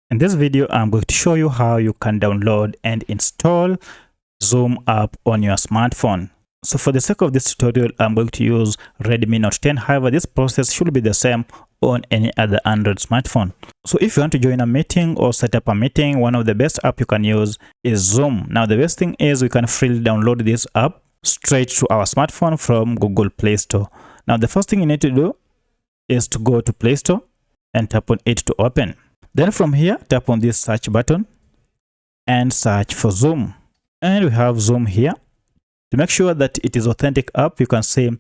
In this video, I'm going to show you how you can download and install Zoom app on your smartphone. So for the sake of this tutorial, I'm going to use Redmi Note 10. However, this process should be the same on any other Android smartphone. So if you want to join a meeting or set up a meeting, one of the best app you can use is Zoom. Now, the best thing is we can freely download this app straight to our smartphone from Google Play Store. Now, the first thing you need to do is to go to Play Store and tap on it to open. Then from here, tap on this search button and search for Zoom. And we have Zoom here. To make sure that it is authentic app, you can say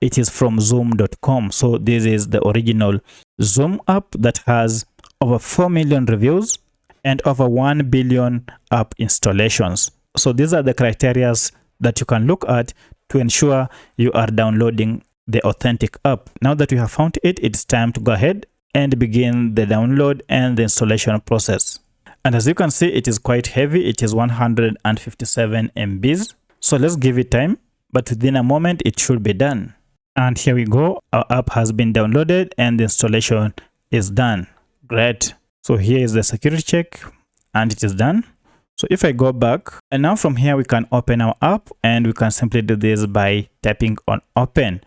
it is from zoom.com. So this is the original Zoom app that has over 4 million reviews and over 1 billion app installations. So these are the criteria that you can look at to ensure you are downloading the authentic app. Now that you have found it, it's time to go ahead and begin the download and the installation process. And as you can see, it is quite heavy. It is 157 MBs. So let's give it time, but within a moment it should be done. And here we go. Our app has been downloaded and the installation is done. Great. So here is the security check and it is done. So if I go back, and now from here we can open our app, and we can simply do this by tapping on open.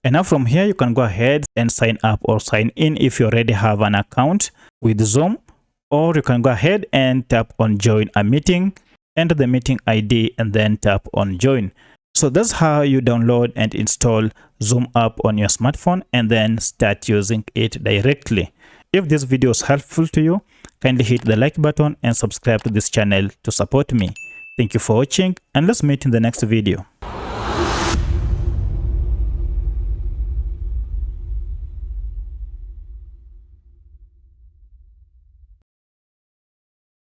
And now from here you can go ahead and sign up or sign in if you already have an account with Zoom, or you can go ahead and tap on join a meeting, enter the meeting ID and then tap on join. So that's how you download and install Zoom app on your smartphone and then start using it directly. If this video is helpful to you, kindly hit the like button and subscribe to this channel to support me. Thank you for watching, and let's meet in the next video.